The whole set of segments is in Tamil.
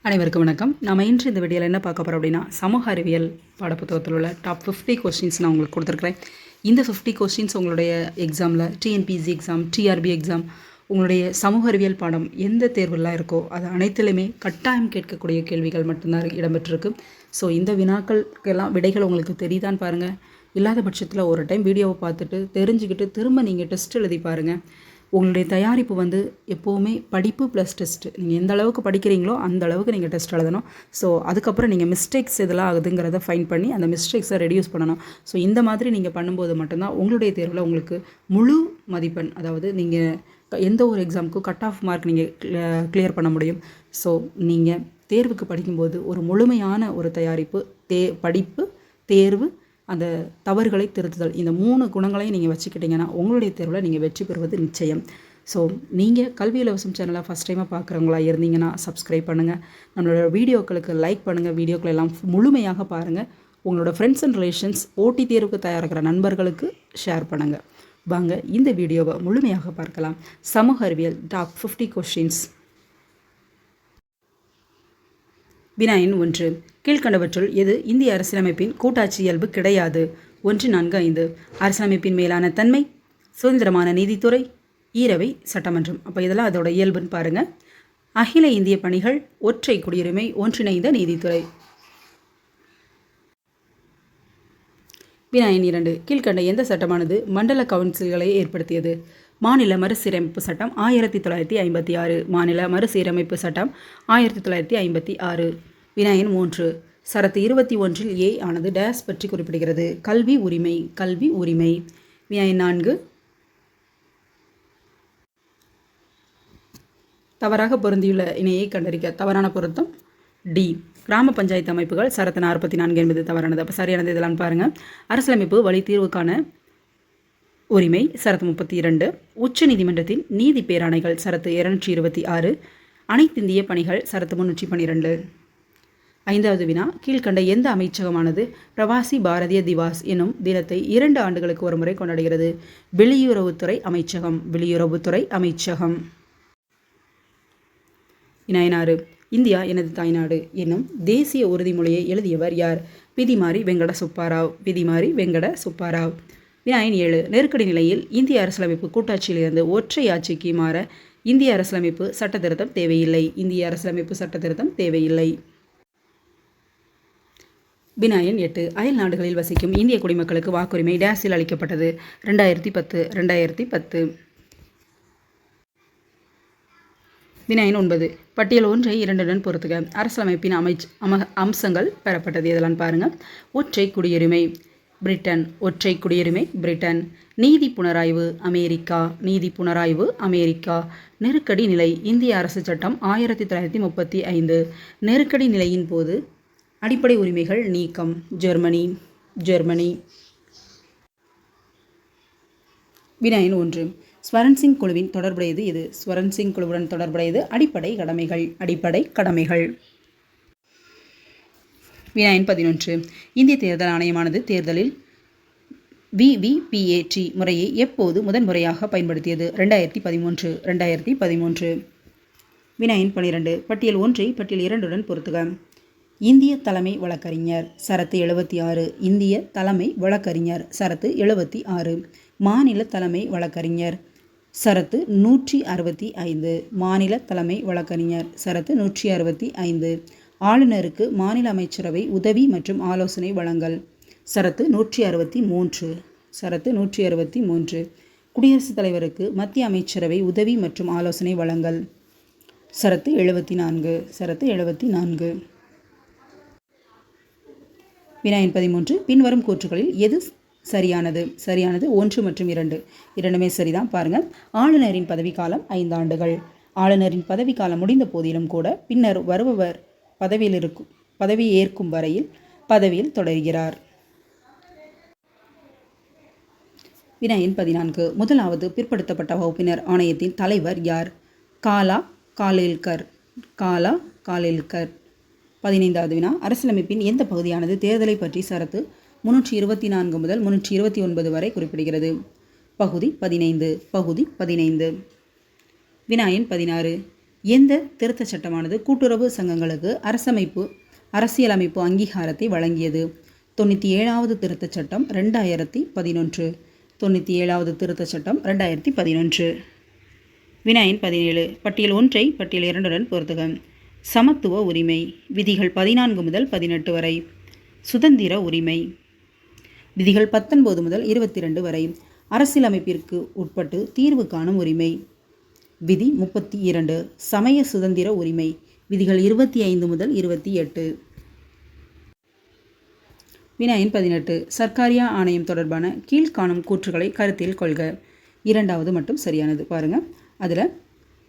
அனைவருக்கும் வணக்கம். நம்ம இன்று இந்த வீடியோவில் என்ன பார்க்க போகிறோம் அப்படின்னா, சமூக அறிவியல் பாடப்புத்தகத்தில் உள்ள டாப் 50 கொஸ்டின்ஸ் நான் உங்களுக்கு கொடுத்துருக்குறேன். இந்த 50 கொஸ்டின்ஸ் உங்களுடைய எக்ஸாமில் டிஎன்பிஎஸ்சி எக்ஸாம், டிஆர்பி எக்ஸாம், உங்களுடைய சமூக அறிவியல் பாடம் எந்த தேர்வுலாம் இருக்கோ அது அனைத்திலுமே கட்டாயம் கேட்கக்கூடிய கேள்விகள் மட்டும்தான் இடம்பெற்றிருக்கு. ஸோ இந்த வினாக்களுக்கெல்லாம் விடைகள் உங்களுக்கு தெரியுதான்னு பாருங்கள். இல்லாத பட்சத்தில் ஒரு டைம் வீடியோவை பார்த்துட்டு தெரிஞ்சுக்கிட்டு திரும்ப நீங்கள் டெஸ்ட் எழுதி பாருங்கள். உங்களுடைய தயாரிப்பு எப்போவுமே படிப்பு ப்ளஸ் டெஸ்ட்டு. நீங்கள் எந்த அளவுக்கு படிக்கிறீங்களோ அந்த அளவுக்கு நீங்கள் டெஸ்ட் எழுதணும். ஸோ அதுக்கப்புறம் நீங்கள் மிஸ்டேக்ஸ் எதெல்லாம் ஆகுதுங்கிறத ஃபைன் பண்ணி அந்த மிஸ்டேக்ஸை ரெடியூஸ் பண்ணணும். ஸோ இந்த மாதிரி நீங்கள் பண்ணும்போது மட்டும்தான் உங்களுடைய தேர்வில் உங்களுக்கு முழு மதிப்பெண், அதாவது நீங்கள் எந்த ஒரு எக்ஸாமுக்கும் கட் ஆஃப் மார்க் நீங்கள் கிளியர் பண்ண முடியும். ஸோ நீங்கள் தேர்வுக்கு படிக்கும்போது ஒரு முழுமையான ஒரு தயாரிப்பு, படிப்பு, தேர்வு, அந்த தவறுகளை திருத்துதல், இந்த 3 குணங்களையும் நீங்கள் வச்சுக்கிட்டிங்கன்னா உங்களுடைய தேர்வில் நீங்கள் வெற்றி பெறுவது நிச்சயம். ஸோ நீங்கள் கல்வி இலவசம் சேனலை ஃபஸ்ட் டைமாக பார்க்குறவங்களா இருந்தீங்கன்னா சப்ஸ்கிரைப் பண்ணுங்கள். நம்மளோட வீடியோக்களுக்கு லைக் பண்ணுங்கள். வீடியோக்கள் எல்லாம் முழுமையாக பாருங்கள். உங்களோட ஃப்ரெண்ட்ஸ் அண்ட் ரிலேஷன்ஸ், போட்டி தேர்வுக்கு தயாராகிற நண்பர்களுக்கு ஷேர் பண்ணுங்கள். வாங்க இந்த வீடியோவை முழுமையாக பார்க்கலாம். சமூக அறிவியல் டாப் 50 கொஸ்டின்ஸ். வினாயின் 1. கீழ்கண்டவற்றுள் எது இந்திய அரசியலமைப்பின் கூட்டாட்சி இயல்பு கிடையாது? 1, 4, 5. அரசியலமைப்பின் மேலான தன்மை, சுதந்திரமான நீதித்துறை, ஈரவை, சட்டமன்றம். அப்போ இதெல்லாம் அதோட இயல்புன்னு பாருங்கள். அகில இந்திய பணிகள், ஒற்றை குடியுரிமை, ஒன்றிணைந்த நீதித்துறை. வினாயின் 2. கீழ்கண்ட எந்த சட்டமானது மண்டல கவுன்சில்களை ஏற்படுத்தியது? மாநில மறுசீரமைப்பு சட்டம் 1956. மாநில மறுசீரமைப்பு சட்டம் 1956. வினாயின் 3. சரத்து 21 ஏ ஆனது டேஸ் பற்றி குறிப்பிடுகிறது? கல்வி உரிமை. கல்வி உரிமை. வினாயின் 4. தவறாக பொருந்தியுள்ள இணையை கண்டறிக்க. தவறான பொருத்தம் டி. கிராம பஞ்சாயத்து அமைப்புகள் சரத்து 44 என்பது தவறானது. அப்போ சரியானது இதெல்லாம் பாருங்கள். அரசியலமைப்பு வழி தீர்வுக்கான உரிமை சரத்து 32. உச்ச நீதிமன்றத்தின் நீதி பேராணைகள் சரத்து 226. அனைத்திந்திய பணிகள் சரத்து 312. 5வது வினா. கீழ்கண்ட எந்த அமைச்சகமானது பிரவாசி பாரதிய திவாஸ் எனும் தினத்தை 2 ஆண்டுகளுக்கு ஒரு முறை கொண்டாடுகிறது? வெளியுறவுத்துறை அமைச்சகம். வெளியுறவுத்துறை அமைச்சகம். வினாயின் 6. இந்தியா எனது தாய்நாடு என்னும் தேசிய உறுதிமொழியை எழுதியவர் யார்? பிதிமாரி வெங்கட சுப்பாராவ். பிதிமாரி வெங்கட சுப்பாராவ். வினாயின் 7. நெருக்கடி நிலையில் இந்திய அரசியலமைப்பு கூட்டாட்சியிலிருந்து ஒற்றை ஆட்சிக்கு மாற இந்திய அரசியலமைப்பு சட்ட திருத்தம் தேவையில்லை. இந்திய அரசியலமைப்பு சட்ட திருத்தம் தேவையில்லை. வினாயின் 8. அயல் நாடுகளில் வசிக்கும் இந்திய குடிமக்களுக்கு வாக்குரிமை டேஸில் அளிக்கப்பட்டது? 2010. 2010. வினாயின் 9. பட்டியல் 1ஐ 2உடன் பொறுத்துக. அரசியலமைப்பின் அம்சங்கள் பெறப்பட்டது இதெல்லாம் பாருங்கள். ஒற்றை குடியுரிமை பிரிட்டன். ஒற்றை குடியுரிமை பிரிட்டன். நீதி புனராய்வு அமெரிக்கா. நீதி புனராய்வு அமெரிக்கா. நெருக்கடி நிலை இந்திய அரசு சட்டம் 1935. நெருக்கடி நிலையின் போது அடிப்படை உரிமைகள் நீக்கம் ஜெர்மனி. ஜெர்மனி. வினாயின் 1. ஸ்வரன்சிங் குழுவின் தொடர்புடையது எது? ஸ்வரன்சிங் குழுவுடன் தொடர்புடையது அடிப்படை கடமைகள். அடிப்படை கடமைகள். வினாயின் 11. இந்திய தேர்தல் ஆணையமானது தேர்தலில் VVPAT முறையை எப்போது முதன்முறையாக பயன்படுத்தியது? 2013. 2013. வினாயின் 12. பட்டியல் 1ஐ பட்டியல் 2உடன் பொறுத்துக. இந்திய தலைமை வழக்கறிஞர் சரத்து 76. இந்திய தலைமை வழக்கறிஞர் சரத்து 76. மாநில தலைமை வழக்கறிஞர் சரத்து 165. மாநில தலைமை வழக்கறிஞர் சரத்து 165. ஆளுநருக்கு மாநில அமைச்சரவை உதவி மற்றும் ஆலோசனை வழங்கல் சரத்து 163. சரத்து 163. குடியரசுத் தலைவருக்கு மத்திய அமைச்சரவை உதவி மற்றும் ஆலோசனை வழங்கல் சரத்து 74. சரத்து 74. வினாயின் 13. பின்வரும் கூற்றுகளில் எது சரியானது? சரியானது 1 மற்றும் 2. இரண்டுமே சரிதான் பாருங்கள். ஆளுநரின் பதவிக்காலம் 5 ஆண்டுகள். ஆளுநரின் பதவிக்காலம் முடிந்த போதிலும் கூட பின்னர் வருபவர் பதவி ஏற்கும் வரையில் பதவியில் தொடர்கிறார். வினாயின் 14. முதலாவது பிற்படுத்தப்பட்ட வகுப்பினர் ஆணையத்தின் தலைவர் யார்? காலா காலேல்கர். காலா காலேல்கர். 15வது வினா. அரசியலமைப்பின் எந்த பகுதியானது தேர்தலை பற்றி சரத்து 324 முதல் 329 வரை குறிப்பிடுகிறது? பகுதி 15. பகுதி 15. வினாயின் 16. எந்த திருத்தச் சட்டமானது கூட்டுறவு சங்கங்களுக்கு அரசியலமைப்பு அங்கீகாரத்தை வழங்கியது? 97வது திருத்தச் சட்டம் 2011. 97வது திருத்தச் சட்டம் 2011. வினாயின் 17. பட்டியல் 1ஐ பட்டியல் 2உடன் பொருத்துக. சமத்துவ உரிமை. விதிகள் 14 முதல் 18 வரை. சுதந்திர உரிமை. விதிகள் 19 முதல் 22 வரை. அரசியலமைப்பிற்கு உட்பட்டு தீர்வு காணும் உரிமை. விதி 32. சமய சுதந்திர உரிமை. விதிகள் 25 முதல் 28. வினாயின் 18. சர்க்காரியா ஆணையம் தொடர்பான கீழ்காணும் கூற்றுகளை கருத்தில் கொள்க. 2வது மட்டும் சரியானது. பாருங்கள், அதில்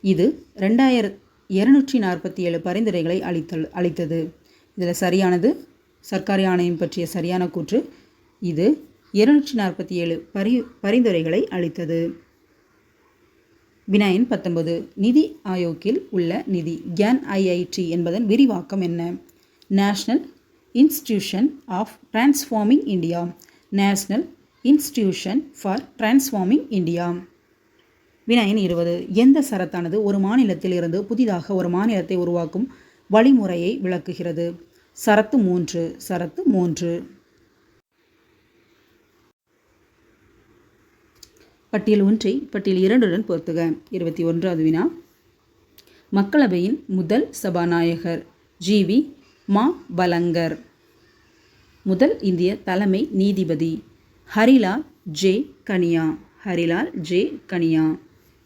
இது 2247 பரிந்துரைகளை அளித்தது. இதில் சரியானது சர்க்காரியா ஆணையம் பற்றிய சரியான கூற்று. இது 247 பரிந்துரைகளை அளித்தது. வினாயின் 19. நிதி ஆயோக்கில் உள்ள நிதி NIIT என்பதன் விரிவாக்கம் என்ன? National institution of transforming India. National institution for transforming India. வினாயின் 20. எந்த சரத்தானது ஒரு மாநிலத்தில் இருந்து புதிதாக ஒரு மாநிலத்தை உருவாக்கும் வழிமுறையை விளக்குகிறது? சரத்து 3. சரத்து 3. பட்டியல் 1ஐ பட்டியல் 2உடன் பொருத்துக. 21வது வினா. மக்களவையின் முதல் சபாநாயகர் GV மாபலங்கர். முதல் இந்திய தலைமை நீதிபதி ஹரிலால் ஜே கனியா. ஹரிலால் ஜே கனியா.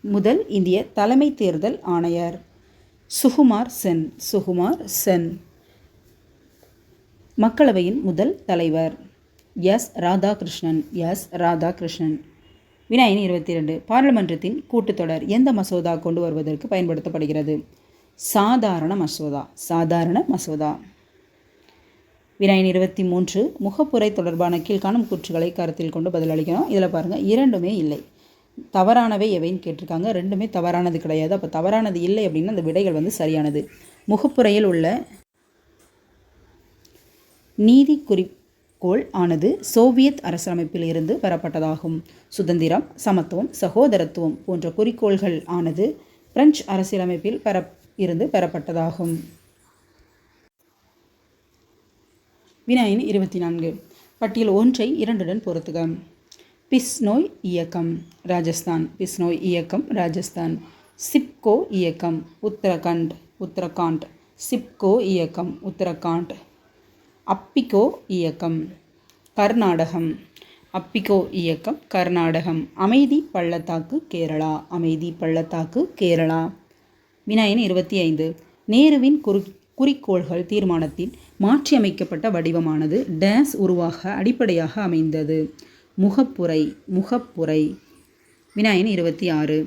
முதல் இந்திய தலைமை தேர்தல் ஆணையர் சுகுமார் சென். சுகுமார் சென். மக்களவையின் முதல் தலைவர் S. ராதாகிருஷ்ணன். S. ராதாகிருஷ்ணன். வினாயின் 22. பாராளுமன்றத்தின் கூட்டுத்தொடர் எந்த மசோதா கொண்டு வருவதற்கு பயன்படுத்தப்படுகிறது? சாதாரண மசோதா. சாதாரண மசோதா. வினாயின் 23. முகப்புரை தொடர்பான கீழ்காணும் கூற்றுகளை கருத்தில் கொண்டு பதிலளிக்கணும். இதில் பாருங்கள், இரண்டுமே இல்லை. தவறானவை எவைன்னு கேட்டிருக்காங்க. ரெண்டுமே தவறானது கிடையாது. அப்போ தவறானது இல்லை அப்படின்னா அந்த விடைகள் சரியானது. முகப்புரையில் உள்ள நீதி குறிக்கோள் ஆனது சோவியத் அரசமைப்பில் இருந்து பெறப்பட்டதாகும். சுதந்திரம், சமத்துவம், சகோதரத்துவம் போன்ற குறிக்கோள்கள் ஆனது பிரெஞ்சு அரசியலமைப்பில் இருந்து பெறப்பட்டதாகும். வினாயின் 24. பட்டியல் 1ஐ 2உடன் பொருத்துக. பிஸ்னோய் இயக்கம் ராஜஸ்தான். பிஸ்னோய் இயக்கம் ராஜஸ்தான். சிப்கோ இயக்கம் உத்தரகண்ட். உத்தரகாண்ட். சிப்கோ இயக்கம் உத்தரகாண்ட். அப்பிகோ இயக்கம் கர்நாடகம். அப்பிகோ இயக்கம் கர்நாடகம். அமைதி பள்ளத்தாக்கு கேரளா. அமைதி பள்ளத்தாக்கு கேரளா. வினாயின் 25. நேருவின் குறிக்கோள்கள் தீர்மானத்தின் மாற்றியமைக்கப்பட்ட வடிவமானது டேஸ் உருவாக அடிப்படையாக அமைந்தது. முகப்புரை. முகப்புரை. வினாயின் 26.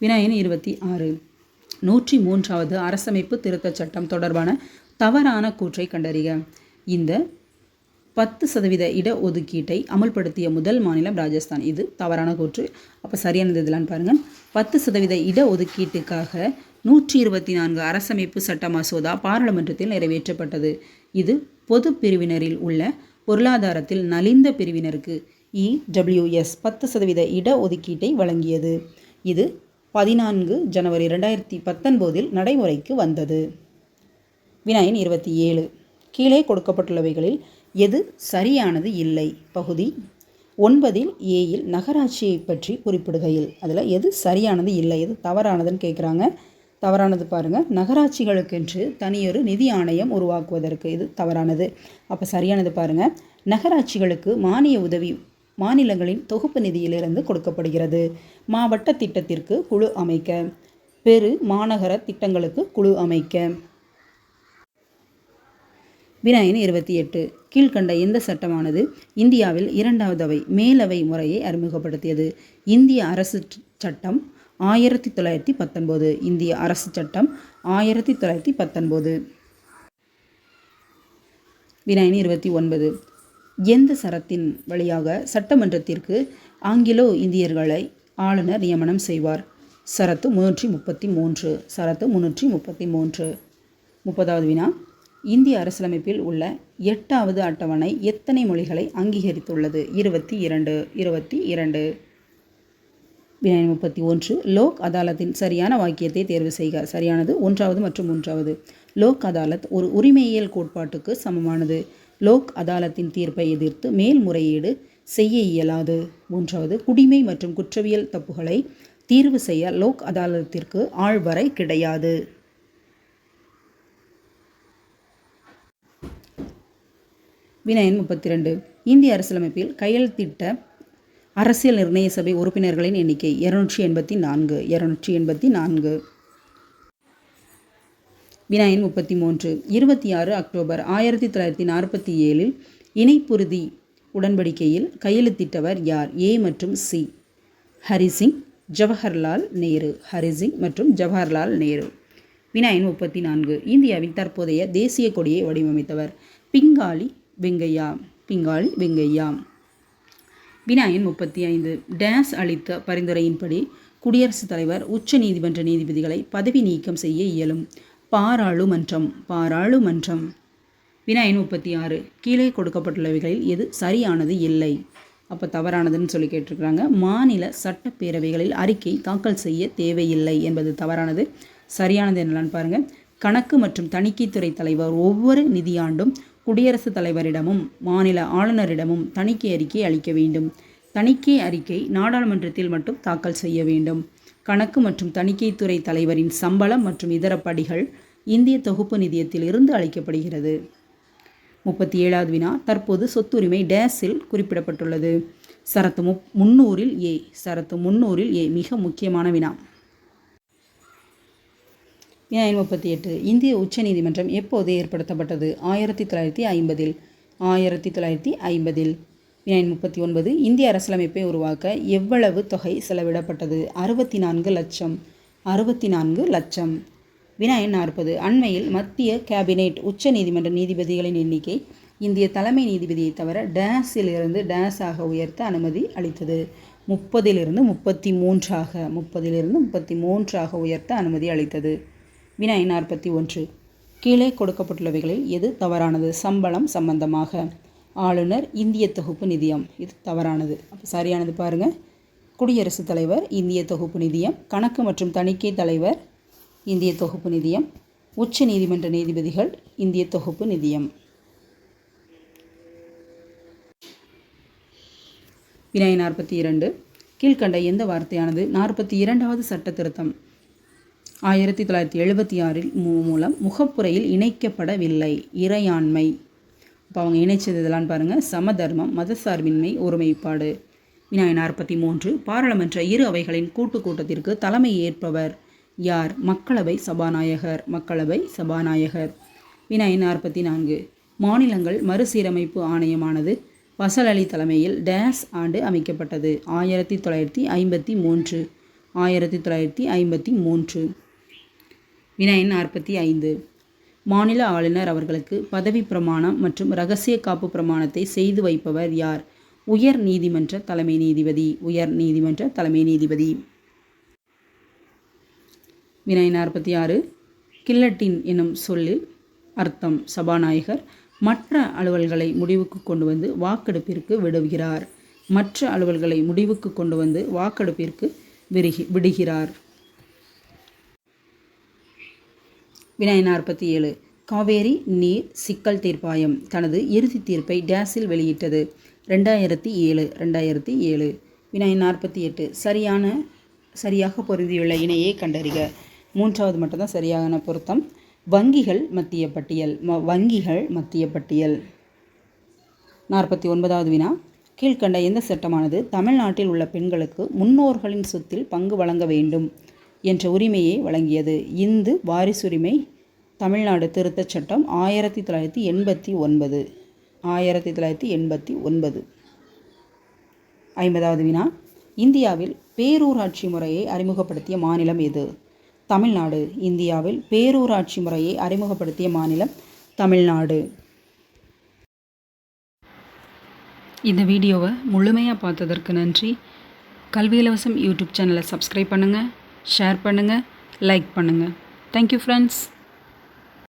வினாயின் 26. 103வது அரசமைப்பு திருத்தச் சட்டம் தொடர்பான தவறான கூற்றை கண்டறிக. இந்த 10% இடஒதுக்கீட்டை அமல்படுத்திய முதல் மாநிலம் ராஜஸ்தான். இது தவறான கூற்று. அப்போ சரியானது இதெல்லாம் பாருங்கள். 10% இடஒதுக்கீட்டுக்காக 124 அரசமைப்பு சட்ட மசோதா பாராளுமன்றத்தில் நிறைவேற்றப்பட்டது. இது பொது பிரிவினரில் உள்ள பொருளாதாரத்தில் நலிந்த பிரிவினருக்கு EWS 10% இடஒதுக்கீட்டை வழங்கியது. இது 14 ஜனவரி 2019 நடைமுறைக்கு வந்தது. வினாயின் 27. கீழே கொடுக்கப்பட்டுள்ளவைகளில் எது சரியானது இல்லை? பகுதி 9 ஏயில் நகராட்சியை பற்றி குறிப்பிடுகையில் அதில் எது சரியானது இல்லை, எது தவறானதுன்னு கேட்குறாங்க. தவறானது பாருங்கள், நகராட்சிகளுக்கென்று தனியொரு நிதி ஆணையம் உருவாக்குவதற்கு. இது தவறானது. அப்போ சரியானது பாருங்கள், நகராட்சிகளுக்கு மானிய உதவி மாநிலங்களின் தொகுப்பு நிதியிலிருந்து கொடுக்கப்படுகிறது. மாவட்ட திட்டத்திற்கு குழு அமைக்க, பெரு மாநகர திட்டங்களுக்கு குழு அமைக்க. வினாயின் 28. கீழ்கண்ட எந்த சட்டமானது இந்தியாவில் 2வது அவை மேலவை முறையை அறிமுகப்படுத்தியது? இந்திய அரசு சட்டம் 1919. இந்திய அரசு சட்டம் 1919. வினாயின் 29. எந்த சரத்தின் வழியாக சட்டமன்றத்திற்கு ஆங்கிலோ இந்தியர்களை ஆளுநர் நியமனம் செய்வார்? சரத்து 333. சரத்து 333. 30வது வினா. இந்திய அரசியலமைப்பில் உள்ள 8வது அட்டவணை எத்தனை மொழிகளை அங்கீகரித்துள்ளது? 22. 22. வினா எண் 31 லோக் அதாலத்தின் சரியான வாக்கியத்தை தேர்வு செய்க. சரியானது 1வது மற்றும் 3வது. லோக் அதாலத் ஒரு உரிமையியல் கோட்பாட்டுக்கு சமமானது. லோக் அதாலத்தின் தீர்ப்பை எதிர்த்து மேல்முறையீடு செய்ய இயலாது. 3வது குடிமை மற்றும் குற்றவியல் தப்புகளை தீர்வு செய்ய லோக் அதாலத்திற்கு ஆள்வரை கிடையாது. வினா எண் 32 இந்திய அரசியலமைப்பில் கையெழுத்திட்ட அரசியல் நிர்ணய சபை உறுப்பினர்களின் எண்ணிக்கை 284. வினா எண் 33 26 அக்டோபர் 1947 இணைப்புறுதி உடன்படிக்கையில் கையெழுத்திட்டவர் யார்? ஏ மற்றும் சி. ஹரிசிங், ஜவஹர்லால் நேரு. ஹரிசிங் மற்றும் ஜவஹர்லால் நேரு. வினா எண் 34 இந்தியாவின் தற்போதைய தேசிய கொடியை வடிவமைத்தவர்? பிங்காலி வெங்கையா. பிங்காலி வெங்கையா. வினா எண் 35 டேஸ் அளித்த பரிந்துரையின்படி குடியரசுத் தலைவர் உச்ச நீதிமன்ற நீதிபதிகளை பதவி நீக்கம் செய்ய இயலும்? பாராளுமன்றம். பாராளுமன்றம். வினா எண் 36 கீழே கொடுக்கப்பட்டுள்ளவைகளில் எது சரியானது இல்லை? அப்போ தவறானதுன்னு சொல்லி கேட்டிருக்கிறாங்க. மாநில சட்டப்பேரவைகளில் அறிக்கை தாக்கல் செய்ய தேவையில்லை என்பது தவறானது. சரியானது என்னலான்னு பாருங்கள். கணக்கு மற்றும் தணிக்கைத்துறை தலைவர் ஒவ்வொரு நிதியாண்டும் குடியரசுத் தலைவரிடமும் மாநில ஆளுநரிடமும் தணிக்கை அறிக்கை அளிக்க வேண்டும். தணிக்கை அறிக்கை நாடாளுமன்றத்தில் மட்டும் தாக்கல் செய்ய வேண்டும். கணக்கு மற்றும் தணிக்கைத்துறை தலைவரின் சம்பளம் மற்றும் இதர படிகள் இந்திய தொகுப்பு நிதியத்தில் இருந்து அளிக்கப்படுகிறது. 37வது வினா தற்போது சொத்துரிமை டேஸில் குறிப்பிடப்பட்டுள்ளது? சரத்து 300 ஏ. சரத்து 300 ஏ மிக முக்கியமான வினா. வினா எண் 38 இந்திய உச்ச நீதிமன்றம் எப்போது ஏற்படுத்தப்பட்டது? 1950. 1950. வினா எண் 39 இந்திய அரசியலமைப்பை உருவாக்க எவ்வளவு தொகை செலவிடப்பட்டது? 64 லட்சம். 64 லட்சம். வினா எண் 40 அண்மையில் மத்திய கேபினெட் உச்ச நீதிமன்ற நீதிபதிகளின் எண்ணிக்கை இந்திய தலைமை நீதிபதியை தவிர டேஸிலிருந்து டேஸாக உயர்த்த அனுமதி அளித்தது? 30லிருந்து 33ஆக. 30லிருந்து 33ஆக உயர்த்த அனுமதி அளித்தது. வினா எண் 41 கீழே கொடுக்கப்பட்டுள்ளவைகளில் எது தவறானது? சம்பளம் சம்பந்தமாக. ஆளுநர் இந்திய தொகுப்பு நிதியம். இது தவறானது. அப்போ சரியானது பாருங்கள். குடியரசுத் தலைவர் இந்திய தொகுப்பு நிதியம். கணக்கு மற்றும் தணிக்கை தலைவர் இந்திய தொகுப்பு நிதியம். உச்ச நீதிமன்ற நீதிபதிகள் இந்திய தொகுப்பு நிதியம். வினா எண் 42 கீழ்கண்ட எந்த வார்த்தையானது 42வது சட்ட திருத்தம் 1976 மூலம் முகப்புரையில் இணைக்கப்படவில்லை? இறையாண்மை. இப்போ அவங்க இணைச்சது இதெல்லாம் பாருங்கள். சமதர்மம், மதசார்பின்மை, ஒருமைப்பாடு. வினா எண் 43 பாராளுமன்ற இரு அவைகளின் கூட்டத்திற்கு தலைமை ஏற்பவர் யார்? மக்களவை சபாநாயகர். மக்களவை சபாநாயகர். வினா எண் 44 மாநிலங்கள் மறுசீரமைப்பு ஆணையமானது ஃபசல் அலி தலைமையில் டேஸ் ஆண்டு அமைக்கப்பட்டது? 1953. 1953. வினா எண் 45 மாநில ஆளுநர் அவர்களுக்கு பதவி பிரமாணம் மற்றும் இரகசிய காப்பு பிரமாணத்தை செய்து வைப்பவர் யார்? உயர் நீதிமன்ற தலைமை நீதிபதி. உயர் நீதிமன்ற தலைமை நீதிபதி. வினா எண் 46 கில்லட்டின் எனும் சொல்லில் அர்த்தம்? சபாநாயகர் மற்ற அலுவல்களை முடிவுக்கு கொண்டு வந்து வாக்கெடுப்பிற்கு விடுகிறார். மற்ற அலுவல்களை முடிவுக்கு கொண்டு வந்து வாக்கெடுப்பிற்கு விடுகிறார். வினா எண் 47 காவேரி நீர் சிக்கல் தீர்ப்பாயம் தனது இறுதி தீர்ப்பை டேஸில் வெளியிட்டது? 2007. 2007. வினா எண் 48 சரியாக பொருந்தியுள்ள இணையை கண்டறிக. 3வது மட்டும்தான் சரியான பொருத்தம். வங்கிகள் மத்திய பட்டியல். வங்கிகள் மத்திய பட்டியல். 49வது வினா கீழ்கண்ட எந்த சட்டமானது தமிழ்நாட்டில் உள்ள பெண்களுக்கு முன்னோர்களின் சொத்தில் பங்கு வழங்க வேண்டும் என்ற உரிமையை வழங்கியது? இந்து வாரிசுரிமை தமிழ்நாடு திருத்தச் சட்டம் 1989. 1989. 50வது வினா இந்தியாவில் பேரூராட்சி முறையை அறிமுகப்படுத்திய மாநிலம் எது? தமிழ்நாடு. இந்தியாவில் பேரூராட்சி முறையை அறிமுகப்படுத்திய மாநிலம் தமிழ்நாடு. இந்த வீடியோவை முழுமையாக பார்த்ததற்கு நன்றி. கல்வி இலவசம் யூடியூப் சேனலை சப்ஸ்கிரைப் பண்ணுங்கள், ஷேர் பண்ணுங்கள், லைக் பண்ணுங்கள். Thank you friends.